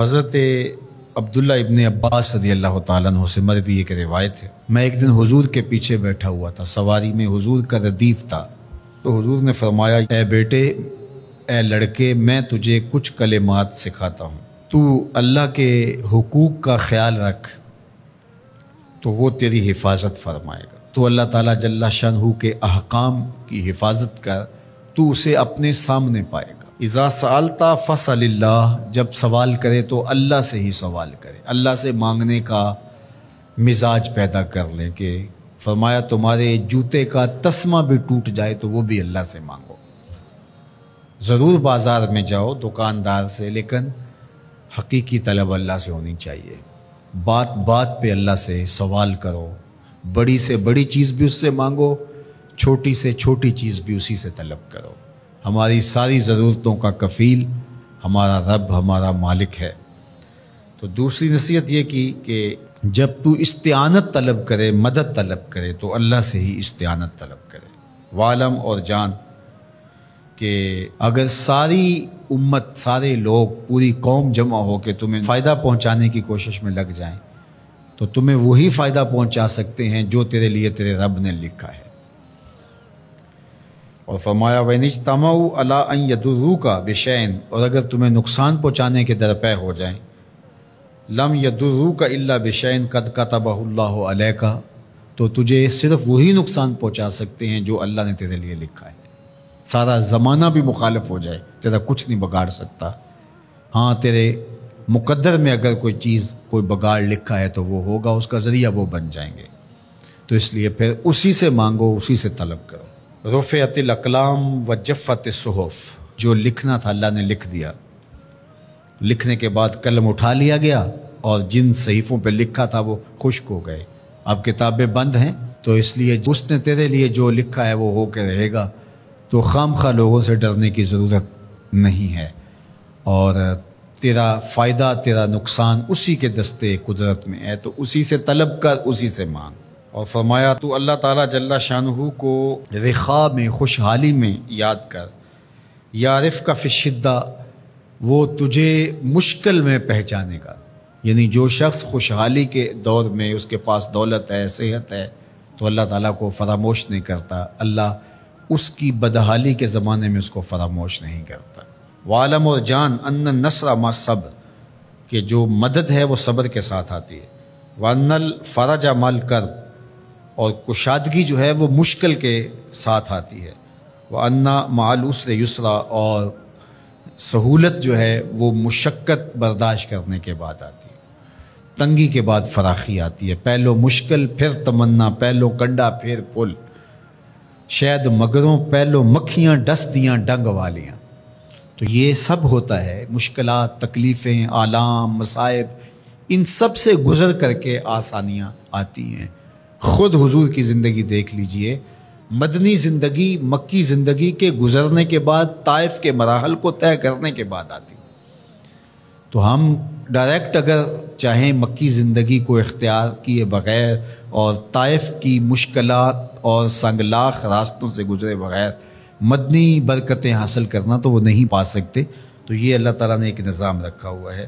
حضرت عبداللہ ابن عباس رضی اللہ تعالیٰ عنہ سے مروی ایک روایت ہے، میں ایک دن حضور کے پیچھے بیٹھا ہوا تھا، سواری میں حضور کا ردیف تھا، تو حضور نے فرمایا اے بیٹے، اے لڑکے، میں تجھے کچھ کلمات سکھاتا ہوں، تو اللہ کے حقوق کا خیال رکھ تو وہ تیری حفاظت فرمائے گا۔ تو اللہ تعالیٰ جل شانہ کے احکام کی حفاظت کر، تو اسے اپنے سامنے پائے گا۔ اذا سألت فاسأل اللہ، جب سوال کرے تو اللہ سے ہی سوال کرے، اللہ سے مانگنے کا مزاج پیدا کر لیں کہ فرمایا تمہارے جوتے کا تسمہ بھی ٹوٹ جائے تو وہ بھی اللہ سے مانگو۔ ضرور بازار میں جاؤ دکاندار سے، لیکن حقیقی طلب اللہ سے ہونی چاہیے۔ بات بات پہ اللہ سے سوال کرو، بڑی سے بڑی چیز بھی اس سے مانگو، چھوٹی سے چھوٹی چیز بھی اسی سے طلب کرو۔ ہماری ساری ضرورتوں کا کفیل ہمارا رب، ہمارا مالک ہے۔ تو دوسری نصیحت یہ کی کہ جب تو استعانت طلب کرے، مدد طلب کرے تو اللہ سے ہی استعانت طلب کرے۔ وعلم، اور جان کہ اگر ساری امت، سارے لوگ، پوری قوم جمع ہو کے تمہیں فائدہ پہنچانے کی کوشش میں لگ جائیں تو تمہیں وہی فائدہ پہنچا سکتے ہیں جو تیرے لیے تیرے رب نے لکھا ہے۔ اور فرمایا وَإِنِ اجْتَمَعُوا عَلَىٰ أَن يَضُرُّوكَ بِشَيْءٍ، اور اگر تمہیں نقصان پہنچانے کے درپے ہو جائیں، لَمْ يَضُرُّوكَ إِلَّا بِشَيْءٍ قَدْ كَتَبَهُ اللَّهُ عَلَيْكَ، تو تجھے صرف وہی نقصان پہنچا سکتے ہیں جو اللہ نے تیرے لیے لکھا ہے۔ سارا زمانہ بھی مخالف ہو جائے، تیرا کچھ نہیں بگاڑ سکتا۔ ہاں، تیرے مقدر میں اگر کوئی چیز، کوئی بگاڑ لکھا ہے تو وہ ہوگا، اس کا ذریعہ وہ بن جائیں گے۔ تو اس لیے پھر اسی سے مانگو، اسی سے طلب کرو۔ رفعت الاقلام وجفت الصحف، جو لکھنا تھا اللہ نے لکھ دیا، لکھنے کے بعد قلم اٹھا لیا گیا اور جن صحیفوں پہ لکھا تھا وہ خشک ہو گئے۔ اب کتابیں بند ہیں، تو اس لیے اس نے تیرے لیے جو لکھا ہے وہ ہو کے رہے گا، تو خام خواہ لوگوں سے ڈرنے کی ضرورت نہیں ہے، اور تیرا فائدہ، تیرا نقصان اسی کے دستے قدرت میں ہے، تو اسی سے طلب کر، اسی سے مانگ۔ اور فرمایا تو اللہ تعالیٰ جل شانہ کو رخاء میں، خوشحالی میں یاد کر، یعرف کا فی الشدہ، وہ تجھے مشکل میں پہچانے گا۔ یعنی جو شخص خوشحالی کے دور میں اس کے پاس دولت ہے، صحت ہے، تو اللہ تعالیٰ کو فراموش نہیں کرتا، اللہ اس کی بدحالی کے زمانے میں اس کو فراموش نہیں کرتا۔ وعلم، اور جان، ان النصر مع الصبر، کہ جو مدد ہے وہ صبر کے ساتھ آتی ہے۔ وان الفرج مع الکرب، اور کشادگی جو ہے وہ مشکل کے ساتھ آتی ہے۔ وَأَنَّ مَعَ الْعُسْرِ يُسْرًا، اور سہولت جو ہے وہ مشقت برداشت کرنے کے بعد آتی ہے، تنگی کے بعد فراخی آتی ہے۔ پہلو مشکل پھر تمنا، پہلو کنڈا پھر پل، شاید مگروں پہلو مکھیاں ڈس دیاں ڈنگ والیاں۔ تو یہ سب ہوتا ہے، مشکلات، تکلیفیں، آلام، مصائب، ان سب سے گزر کر کے آسانیاں آتی ہیں۔ خود حضور کی زندگی دیکھ لیجئے، مدنی زندگی مکی زندگی کے گزرنے کے بعد، طائف کے مراحل کو طے کرنے کے بعد آتی۔ تو ہم ڈائریکٹ اگر چاہیں مکی زندگی کو اختیار کیے بغیر اور طائف کی مشکلات اور سنگلاخ راستوں سے گزرے بغیر مدنی برکتیں حاصل کرنا، تو وہ نہیں پا سکتے۔ تو یہ اللہ تعالیٰ نے ایک نظام رکھا ہوا ہے۔